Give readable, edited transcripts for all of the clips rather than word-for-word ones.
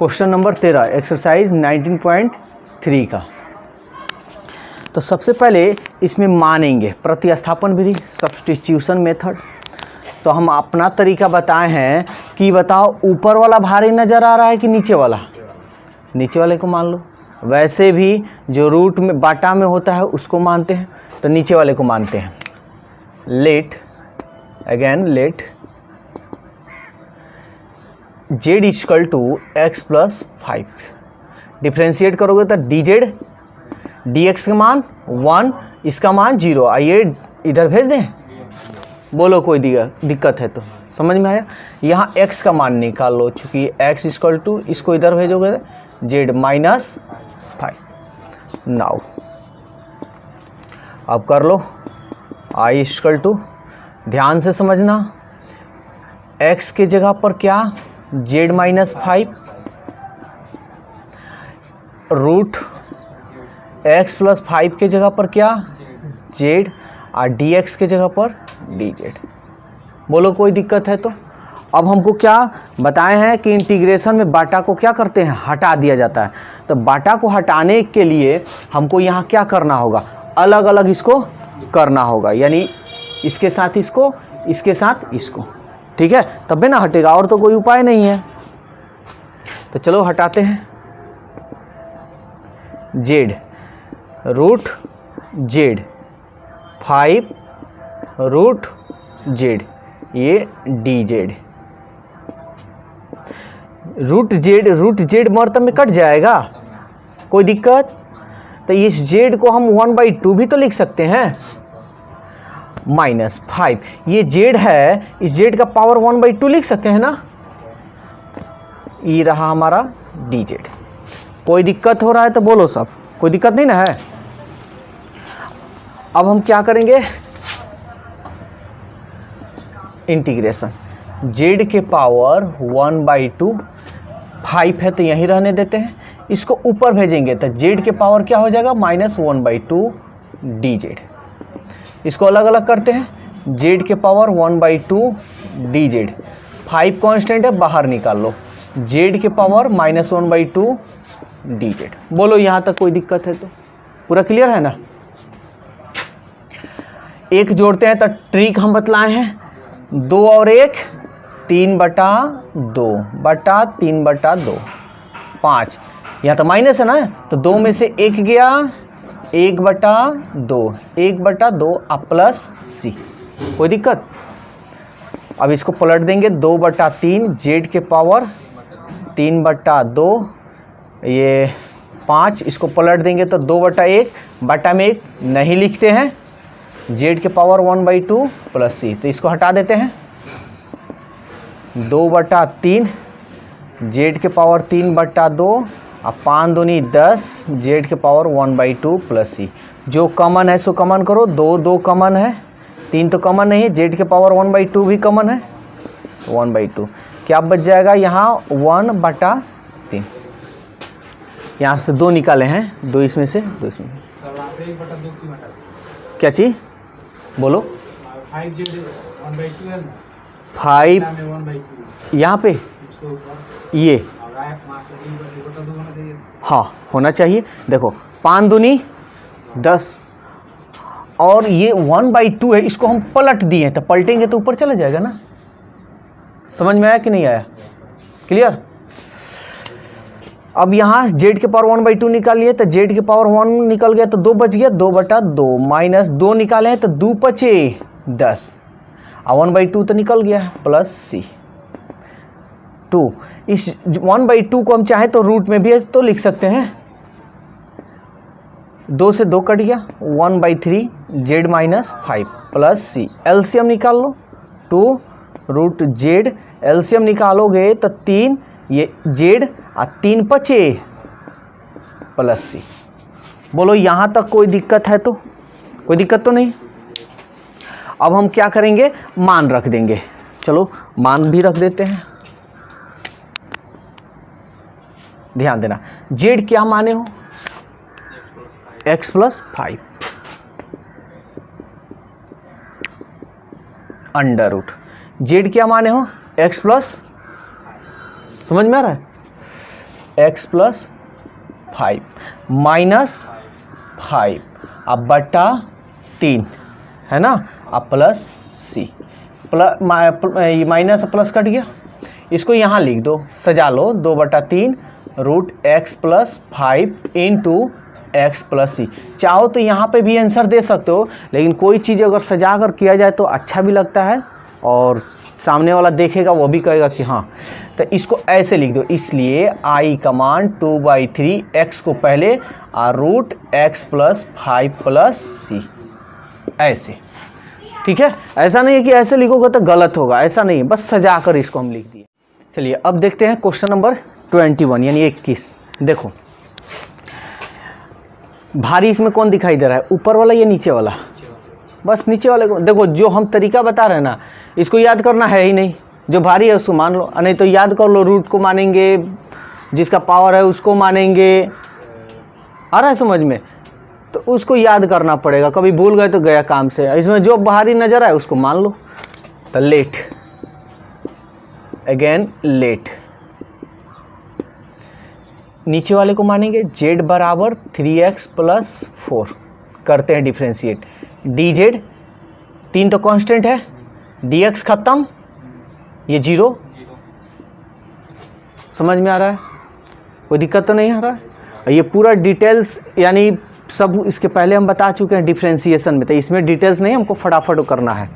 Question number 13 exercise 19.3 का। तो सबसे पहले इसमें मानेंगे प्रतिस्थापन विधि, सब्स्टिट्यूशन मेथड। तो हम अपना तरीका बताए हैं कि बताओ ऊपर वाला भारी नज़र आ रहा है कि नीचे वाला, नीचे वाले को मान लो। वैसे भी जो रूट में बाटा में होता है उसको मानते हैं, तो नीचे वाले को मानते हैं। Let z equal to x plus 5, differentiate करोगे तो dz dx का मान 1, इसका मान 0। आइए इधर भेज दें, बोलो कोई दिक्कत है तो। समझ में आया? यहाँ x का मान निकाल लो, चूँकि x इक्वल टू इसको इधर भेजोगे z माइनस 5। नाउ अब कर लो i इक्वल टू, ध्यान से समझना, x के जगह पर क्या z minus 5, root x plus 5 के जगह पर क्या z, और dx के जगह पर dz। बोलो कोई दिक्कत है तो। अब हमको क्या बताए हैं कि इंटीग्रेशन में बाटा को क्या करते हैं, हटा दिया जाता है। तो बाटा को हटाने के लिए हमको यहाँ क्या करना होगा, अलग अलग इसको करना होगा, यानी इसके साथ इसको, इसके साथ इसको, ठीक है, तब ना हटेगा, और तो कोई उपाय नहीं है। तो चलो हटाते हैं। z root z 5 root z, ये dz, रूट z मर्तब में कट जाएगा, कोई दिक्कत? तो इस z को हम 1/2 भी तो लिख सकते हैं, माइनस 5, ये z है, इस z का पावर 1/2 लिख सकते हैं ना। ये रहा हमारा dz। कोई दिक्कत हो रहा है तो बोलो सब, कोई दिक्कत नहीं ना है। अब हम क्या करेंगे, इंटीग्रेशन z के पावर 1/2, 5 है तो यहीं रहने देते हैं, इसको ऊपर भेजेंगे तो z के पावर क्या हो जाएगा, माइनस 1/2 dz। इसको अलग अलग करते हैं, z के पावर 1/2 dz, 5 कांस्टेंट है बाहर निकाल लो, z के पावर माइनस 1/2 dz। बोलो यहाँ तक कोई दिक्कत है तो, पूरा क्लियर है ना। एक जोड़ते हैं तो ट्रिक हम बतलाए हैं, 2 और 1 3/2 बटा 3/2, 5, यहाँ तो माइनस है ना, तो 2 में से 1 गया, 1/2, 1/2 अब प्लस c। कोई दिक्कत? अब इसको पलट देंगे, 2/3 z के पावर 3/2, ये 5, इसको पलट देंगे तो 2/1, बटा में 1 नहीं लिखते हैं, z के पावर 1/2 प्लस c, तो इसको हटा देते हैं। 2/3 z के पावर 3/2, अब 5 दूनी 10, z के पावर 1/2 प्लस c। जो कॉमन है सो कॉमन करो, 2 कॉमन है, 3 तो कॉमन नहीं है, z के पावर 1/2 भी कॉमन है, 1/2 क्या बच जाएगा यहाँ 1/3। यहाँ से 2 निकाले हैं, 2 इसमें से, 2 इसमें। क्या चीज़ बोलो, 5 यहाँ पे ये, हाँ होना चाहिए। देखो 5 दूनी 10 और ये 1/2 है, इसको हम पलट दिए, तो पलटेंगे तो ऊपर चला जाएगा ना। समझ में आया कि नहीं आया? क्लियर? अब यहाँ z के पावर 1/2 निकालिए, तो z के पावर 1 निकल गया तो 2 बच गया, 2/2 माइनस 2 निकाले हैं तो 2 बचे 10, और 1/2 तो निकल गया प्लस c 2। इस 1/2 को हम चाहे तो रूट में भी तो लिख सकते हैं, 2 से 2 कट गया, 1/3 z minus 5 plus c। LCM निकाल लो, 2 रूट z, एलसीएम निकालोगे तो 3, ये z और 3 बचे प्लस c। बोलो यहाँ तक कोई दिक्कत है तो? कोई दिक्कत तो नहीं। अब हम क्या करेंगे, मान रख देंगे। चलो मान भी रख देते हैं, ध्यान देना। z क्या माने हो, x plus 5 under root, z क्या माने हो, x प्लस, समझ में आ रहा है, एक्स प्लस 5 माइनस 5 अब बटा 3 है ना, अब plus C, plus minus plus cut गया, इसको यहाँ लिख दो, सजा लो, 2/3 root X plus 5 into X plus C. चाहो तो यहाँ पे भी आंसर दे सकते हो, लेकिन कोई चीज़ अगर सजा कर किया जाए तो अच्छा भी लगता है और सामने वाला देखेगा वो भी कहेगा कि हाँ। तो इसको ऐसे लिख दो, इसलिए आई का मान 2/3 एक्स को पहले और रूट एक्स प्लस 5 प्लस सी, ऐसे, ठीक है। ऐसा नहीं है कि ऐसे लिखोगे तो गलत होगा, ऐसा नहीं है, बस सजा कर इसको हम लिख दिए। चलिए अब देखते हैं क्वेश्चन नंबर 21 यानी 21। देखो भारी इसमें कौन दिखाई दे रहा है, ऊपर वाला या नीचे वाला? बस नीचे वाले को। देखो जो हम तरीका बता रहे हैं ना, इसको याद करना है ही नहीं, जो भारी है उसको मान लो, नहीं तो याद कर लो, रूट को मानेंगे, जिसका पावर है उसको मानेंगे, आ रहा है समझ में, तो उसको याद करना पड़ेगा, कभी भूल गए तो गया काम से। इसमें जो भारी नजर आए उसको मान लो। तो लेट, अगेन लेट, नीचे वाले को मानेंगे z बराबर 3x प्लस 4, करते हैं डिफ्रेंशिएट, dz 3 तो कांस्टेंट है, dx खत्म, ये 0, समझ में आ रहा है, कोई दिक्कत तो नहीं आ रहा है। ये पूरा डिटेल्स यानी सब इसके पहले हम बता चुके हैं डिफ्रेंशिएशन में, तो इसमें डिटेल्स नहीं, हमको फटाफट करना है,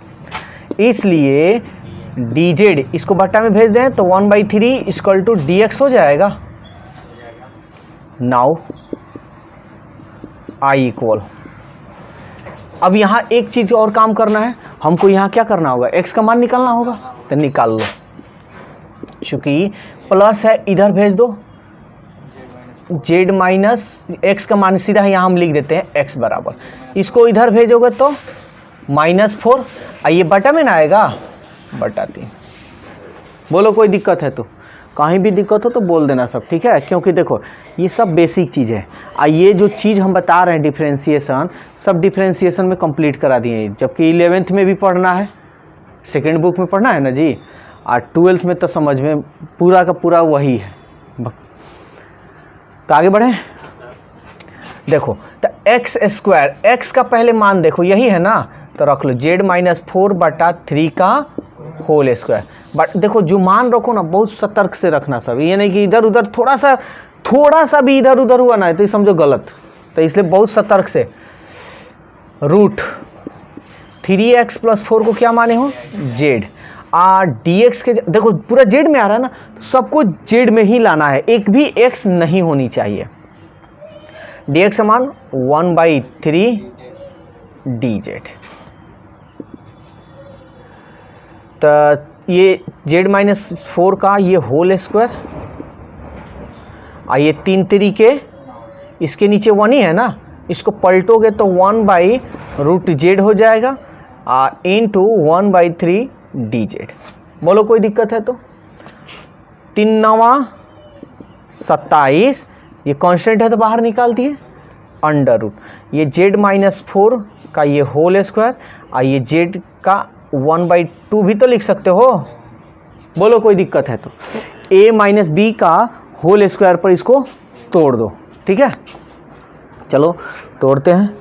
इसलिए dz इसको बट्टा में भेज दें तो 1/3 इक्वल टू dx हो जाएगा। नाउ आई इक्वल, अब यहाँ एक चीज़ और काम करना है हमको, यहाँ क्या करना होगा, x का मान निकालना होगा, तो निकाल लो, चूँकि प्लस है इधर भेज दो, z माइनस एक्स का मान सीधा यहाँ हम लिख देते हैं x बराबर, इसको इधर भेजोगे तो -4, ये बटा में ना आएगा, बटा 3। बोलो कोई दिक्कत है तो, कहीं भी दिक्कत हो तो बोल देना सब, ठीक है, क्योंकि देखो ये सब बेसिक चीज़ है, ये जो चीज़ हम बता रहे हैं डिफ्रेंशिएशन, सब डिफ्रेंशिएशन में कंप्लीट करा दिए, जबकि 11th में भी पढ़ना है, सेकेंड बुक में पढ़ना है ना जी, और 12th में तो समझ में पूरा का पूरा वही है। तो आगे बढ़ें, देखो तो एक्स स्क्वायर, एक्स का पहले मान देखो यही है ना, तो रख लो z-4/3 का होल स्क्वायर। बट देखो जो मान रखो ना बहुत सतर्क से रखना सब, ये नहीं कि इधर उधर थोड़ा सा भी इधर उधर हुआ ना है तो ये समझो गलत, तो इसलिए बहुत सतर्क से। रूट 3x प्लस 4 को क्या माने हो, z, dx के देखो पूरा z में आ रहा है ना, तो सबको z में ही लाना है, एक भी x नहीं होनी चाहिए। dx समान 1/3 dz, तो ये z-4 का ये होल स्क्वायर, ये 3 तरीके, इसके नीचे 1 ही है ना, इसको पलटोगे तो 1/√z हो जाएगा इंटू 1/3 dz। बोलो कोई दिक्कत है तो, 3 9 27, ये कांस्टेंट है तो बाहर निकाल दिए, अंडर रूट, ये z-4 का ये होल स्क्वायर, ये z का 1/2 भी तो लिख सकते हो, बोलो कोई दिक्कत है तो, a माइनस बी का होल स्क्वायर पर इसको तोड़ दो, ठीक है, चलो तोड़ते हैं।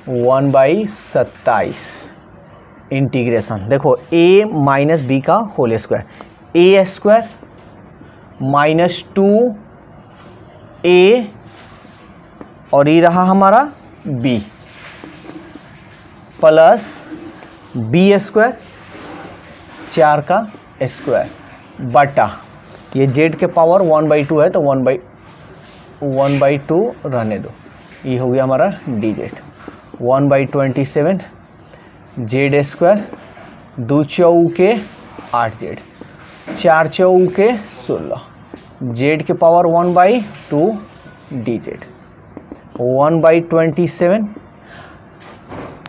वन बाई 27 इंटीग्रेशन, देखो a माइनस बी का whole square, a square minus 2a, और ये रहा हमारा b, प्लस बी स्क्वायर 4 का स्क्वायर बटा, ये z के पावर 1/2 है तो 1/2 रहने दो, ये हो गया हमारा dz, 1/27 z स्क्वायर, 2 चौके 8z, 4 चौके 16, z के पावर 1/2 dz, 1/27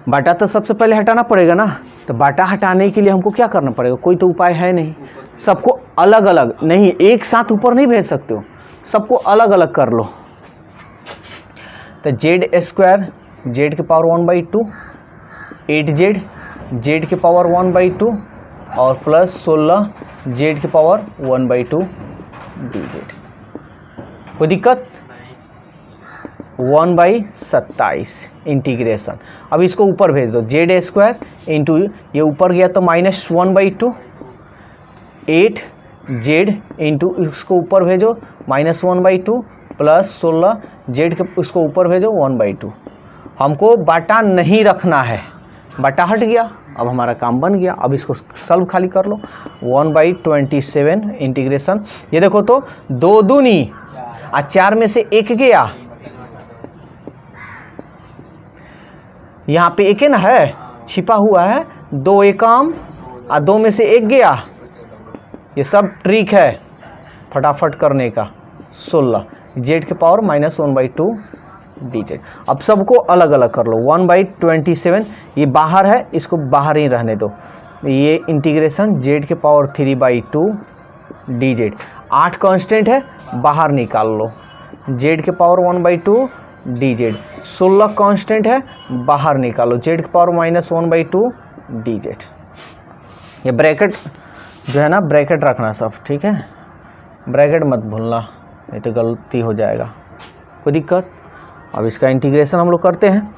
बाटा तो सबसे पहले हटाना पड़ेगा ना, तो बाटा हटाने के लिए हमको क्या करना पड़ेगा, कोई तो उपाय है नहीं, सबको अलग अलग नहीं, एक साथ ऊपर नहीं भेज सकते हो, सबको अलग अलग कर लो। तो z स्क्वायर, z के पावर 1/2 8z जेड के पावर 1/2 और प्लस 16 जेड के पावर 1/2 डी जेड। कोई दिक्कत? 1/27 इंटीग्रेशन। अब इसको ऊपर भेज दो, जेड स्क्वायर इंटू ये ऊपर गया तो -1/2 8 जेड इंटू इसको ऊपर भेजो -1/2 प्लस 16 जेड के उसको ऊपर भेजो 1/2। हमको बटा नहीं रखना है, बटा हट गया, अब हमारा काम बन गया। अब इसको सॉल्व खाली कर लो। 1/27 इंटीग्रेशन, ये देखो तो 2 दूनी और 4 में से 1 गया, यहाँ पे 1 है ना, है छिपा हुआ है, 2 एकम और 2 में से 1 गया। ये सब ट्रिक है फटाफट करने का। 16 जेड के पावर -1/2 डी जेड। अब सबको अलग अलग कर लो। 1/27 ये बाहर है, इसको बाहर ही रहने दो। ये इंटीग्रेशन जेड के पावर 3/2 डी जेड। 8 कांस्टेंट है, बाहर निकाल लो। जेड के पावर 1/2 डी जेड। 16 कांस्टेंट है, बाहर निकालो। जेड के पावर -1/2 डी जेड। ये ब्रैकेट जो है ना, ब्रैकेट रखना सब, ठीक है, ब्रैकेट मत भूलना, नहीं तो गलती हो जाएगा। कोई दिक्कत? अब इसका इंटीग्रेशन हम लोग करते हैं।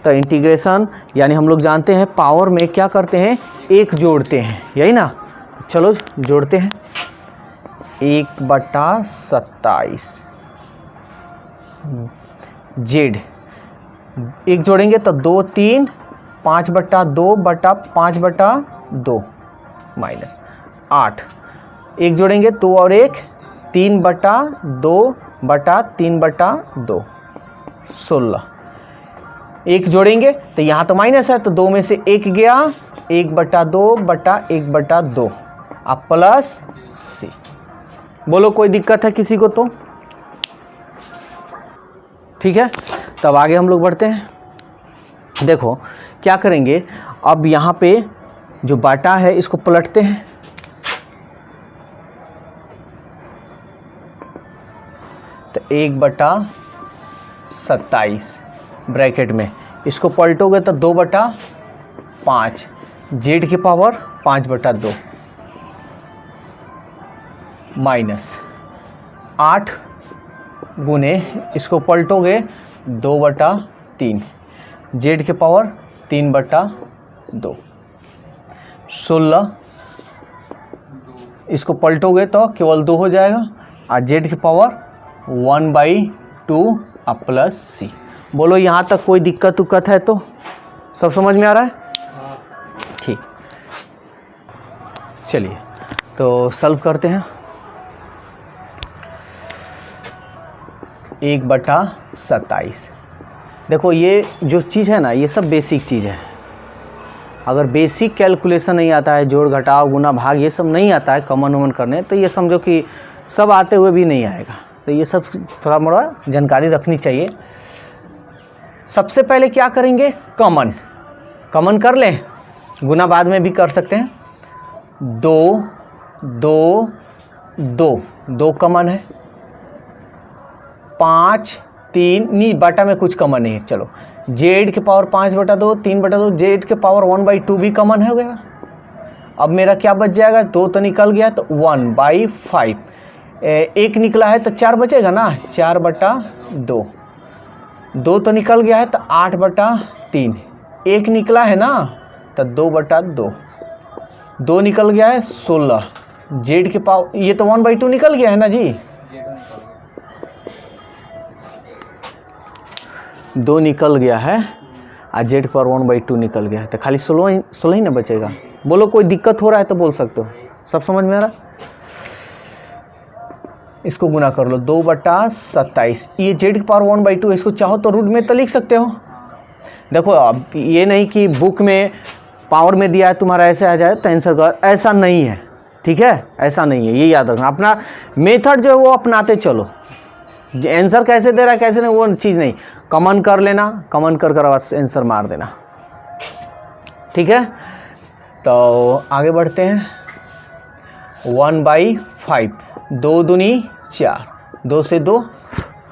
तो इंटीग्रेशन यानी हम लोग जानते हैं पावर में क्या करते हैं, 1 जोड़ते हैं, यही ना। चलो जोड़ते हैं। 1/27 जेड, 1 जोड़ेंगे तो 2 3 5/2/5/2 -8। 1 जोड़ेंगे 2 और 1 3/2/3/2 16। 1 जोड़ेंगे तो यहाँ तो माइनस है, तो 2 में से 1 गया, 1/2/1/2 अब प्लस सी। बोलो कोई दिक्कत है किसी को? तो ठीक है, तब आगे हम लोग बढ़ते हैं। देखो क्या करेंगे, अब यहाँ पे जो बाटा है इसको पलटते हैं। तो 1/27 ब्रैकेट में इसको पलटोगे तो 2/5 जेड की पावर 5/2 माइनस 8 गुने इसको पलटोगे 2/3 जेड के पावर 3/2 16 इसको पलटोगे तो केवल 2 हो जाएगा और जेड की पावर 1/2 अब प्लस सी। बोलो यहाँ तक कोई दिक्कत उक्कत है? तो सब समझ में आ रहा है? ठीक, चलिए तो सॉल्व करते हैं। 1/27 देखो, ये जो चीज़ है ना, ये सब बेसिक चीज़ है। अगर बेसिक कैलकुलेशन नहीं आता है, जोड़ घटाव गुना भाग ये सब नहीं आता है कॉमन वमन करने, तो ये समझो कि सब आते हुए भी नहीं आएगा। तो ये सब थोड़ा मोड़ा जानकारी रखनी चाहिए। सबसे पहले क्या करेंगे, कॉमन कर लें, गुना बाद में भी कर सकते हैं। 2 2 2 2 कॉमन है, 5 3 नहीं, बटा में कुछ कॉमन नहीं है। चलो जेड के पावर 5/2 3/2 जेड के पावर 1/2 भी कॉमन हो गया। अब मेरा क्या बच जाएगा, 2 तो निकल गया तो 1/5 1 निकला है तो 4 बचेगा ना, 4/2 2 तो निकल गया है तो 8/3 1 निकला है ना तो 2/2 2 निकल गया है 16 जेड के पावर, ये तो 1/2 निकल गया है ना जी, 2 निकल गया है और जेड पर 1/2 निकल गया है, तो खाली 16 ही ना बचेगा। बोलो कोई दिक्कत हो रहा है तो बोल सकते हो। सब समझ में आ रहा? इसको गुना कर लो 2/27, ये जेड की पावर 1/2, इसको चाहो तो रूट में तो लिख सकते हो। देखो अब ये नहीं कि बुक में पावर में दिया है तुम्हारा ऐसे आ जाए तो आंसर कर, ऐसा नहीं है, ठीक है, ऐसा नहीं है, ये याद रखना। अपना मेथड जो है वो अपनाते चलो। आंसर कैसे दे रहा है कैसे नहीं वो चीज़ नहीं, कॉमन कर लेना, कॉमन कर बस आंसर मार देना, ठीक है। तो आगे बढ़ते हैं। 1/5 2 दूनी 4, 2 से 2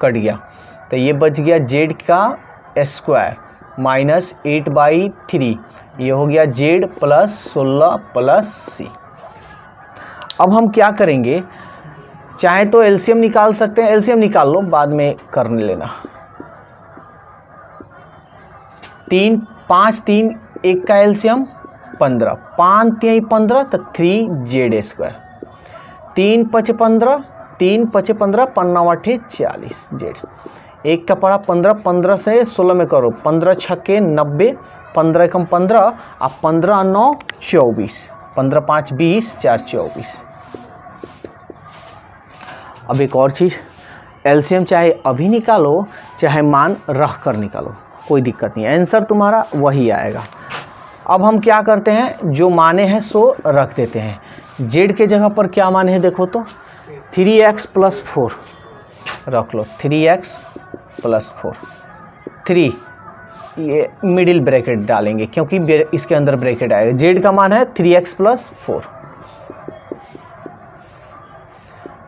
कट गया, तो ये बच गया जेड का स्क्वायर -8/3 ये हो गया जेड प्लस 16 प्लस सी। अब हम क्या करेंगे, चाहे तो एलसीएम निकाल सकते हैं, एलसीएम निकाल लो, बाद में करने लेना। 3 5 3 1 का एलसीएम 15, 5 3 15 तो 3z²। 3 5 15, 3 5 15, 5 8 40 जेड। 1 का पड़ा 15, 15 से 16 में करो, 15 छक्के 90, 15 एकम 15, अब 15 9 24, 15 5 20, 4 24। अब एक और चीज़, एलसीएम चाहे अभी निकालो चाहे मान रख कर निकालो, कोई दिक्कत नहीं, आंसर तुम्हारा वही आएगा। अब हम क्या करते हैं, जो माने हैं सो रख देते हैं। जेड के जगह पर क्या माने हैं देखो तो 3x + 4 रख लो, 3x + 4, 3 ये मिडिल ब्रैकेट डालेंगे क्योंकि इसके अंदर ब्रैकेट आएगा। जेड का मान है 3x + 4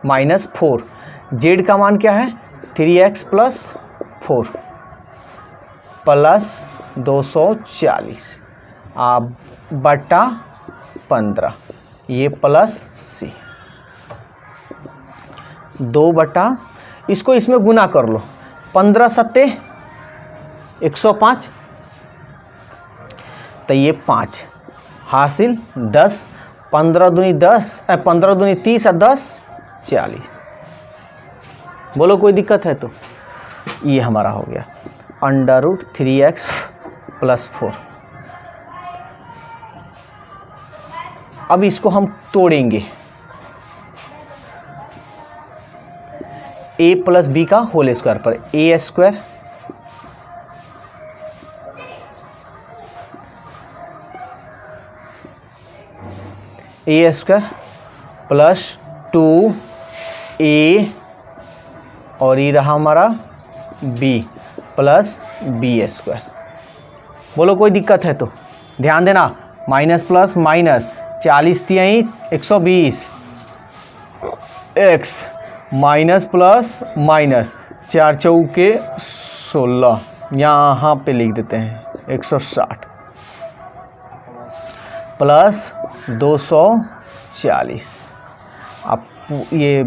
माइनस 4, जेड का मान क्या है 3x + 4 प्लस 240 बटा 15, ये प्लस सी 2 बटा, इसको इसमें गुना कर लो, 15 सत्ते 105, तो ये 5 हासिल 10, 15 दूनी 10, 15 दूनी 30 और 10 40। बोलो कोई दिक्कत है तो, ये हमारा हो गया √3x + 4। अब इसको हम तोड़ेंगे, a + b का होल स्क्वायर पर a² प्लस 2a और ये रहा हमारा b प्लस b²। बोलो कोई दिक्कत है तो, ध्यान देना, minus plus minus, 40 3 120 x minus plus minus, 4 चौके 16, यहाँ पे लिख देते हैं 160 प्लस 240। अब ये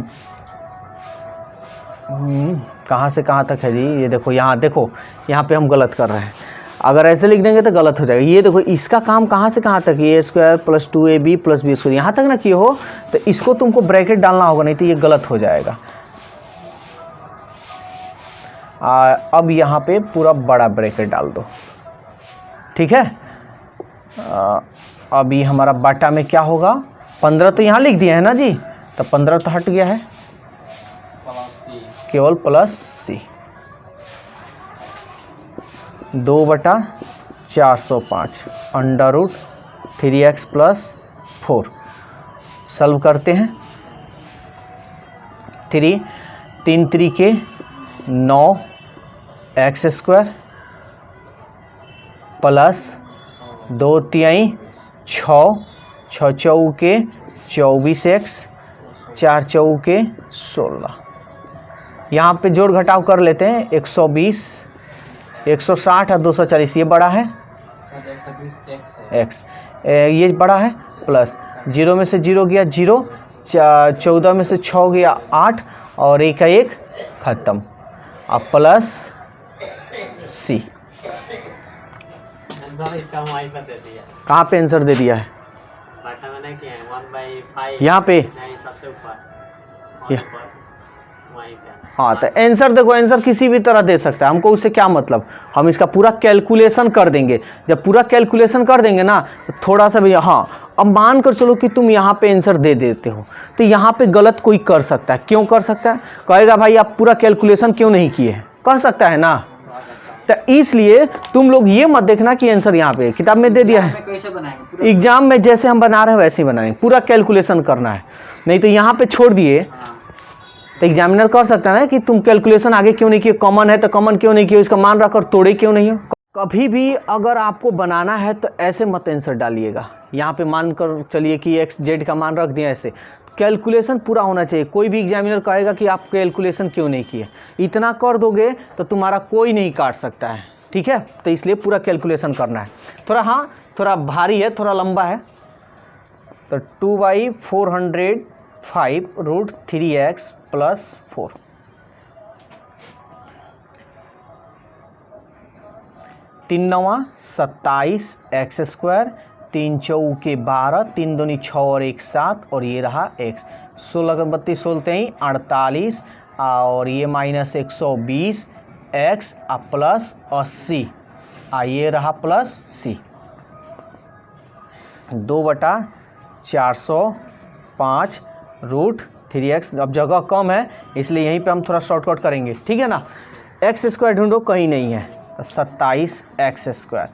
कहाँ से कहाँ तक है जी, ये देखो यहाँ, देखो यहाँ पे हम गलत कर रहे हैं, अगर ऐसे लिख देंगे तो गलत हो जाएगा। ये देखो इसका काम कहाँ से कहाँ तक, a² + 2ab + b², यहाँ तक ना किए हो तो इसको तुमको ब्रैकेट डालना होगा, नहीं तो ये गलत हो जाएगा। अब यहाँ पे पूरा बड़ा ब्रैकेट डाल दो, ठीक है। अब ये हमारा बाटा में क्या होगा, 15 तो यहाँ लिख दिया है ना जी, तो 15 तो हट गया है, केवल प्लस सी 2/405 √3x + 4। सॉल्व करते हैं, 3 3 3 के 9 x² प्लस 2 3 6 6 चौके 24x 4 चौके 16। यहाँ पे जोड़ घटाव कर लेते हैं, 120 160 और 240, ये बड़ा है x, ये बड़ा है, प्लस 0 में से 0 गया 0, 14 में से 6 गया 8 और 1 का 1 खत्म। अब प्लस सी, कहाँ पे आंसर दे दिया है, यहाँ पे, हाँ। तो आंसर देखो, आंसर किसी भी तरह दे सकता है, हमको उससे क्या मतलब, हम इसका पूरा कैलकुलेशन कर देंगे। जब पूरा कैलकुलेशन कर देंगे ना तो थोड़ा सा भी, हाँ अब मान कर चलो कि तुम यहाँ पे आंसर दे देते हो, तो यहाँ पे गलत कोई कर सकता है। क्यों कर सकता है, कहेगा भाई आप पूरा कैलकुलेशन क्यों नहीं किए, कह सकता है ना। तो इसलिए तुम लोग ये मत देखना कि आंसर यहाँ पे किताब में दे दिया है, एग्जाम में जैसे हम बना रहे हैं वैसे ही बनाएंगे, पूरा कैलकुलेशन करना है। नहीं तो यहाँ पे छोड़ दिए तो एग्जामिनर कर सकता है ना कि तुम कैलकुलेशन आगे क्यों नहीं किए, कॉमन है तो कॉमन क्यों नहीं किए, इसका मान रखकर तोड़े क्यों नहीं हो। कभी भी अगर आपको बनाना है तो ऐसे मत आंसर डालिएगा, यहाँ पे मान कर चलिए कि x z का मान रख दिया, ऐसे कैलकुलेशन पूरा होना चाहिए। कोई भी एग्जामिनर कहेगा कि आप कैलकुलेशन क्यों नहीं किए, इतना कर दोगे तो तुम्हारा कोई नहीं काट सकता है, ठीक है, तो इसलिए पूरा कैलकुलेशन करना है। थोड़ा हाँ थोड़ा भारी है, थोड़ा लंबा है, तो 2/405√3x + 4। 3 9 27 x², 3 4 12, 3 2 6 और 1 7, और ये रहा x। 16 का 32 16 48, और ये -120 x प्लस 80, ये रहा प्लस c। 2/405√3x। अब जगह कम है इसलिए यहीं पे हम थोड़ा शॉर्टकट करेंगे, ठीक है ना। x² ढूंढो, कहीं नहीं है, 27x²।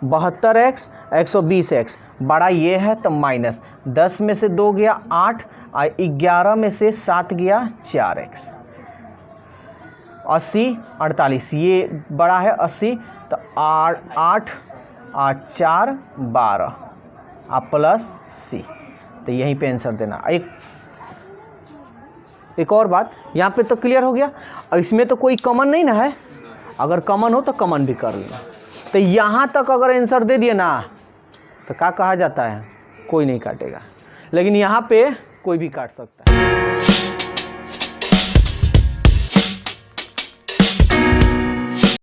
72x 120x, बड़ा ये है तो माइनस, 10 में से 2 गया 8, और 11 में से 7 गया 4x। 80 48, ये बड़ा है 80, तो 8 8 4 12 प्लस c। तो यहीं पे आंसर देना। एक और बात यहाँ पे तो क्लियर हो गया। और इसमें तो कोई कॉमन नहीं ना है, अगर कॉमन हो तो कॉमन भी कर लेना। तो यहाँ तक अगर आंसर दे दिए ना तो क्या कहा जाता है, कोई नहीं काटेगा, लेकिन यहाँ पे कोई भी काट सकता है।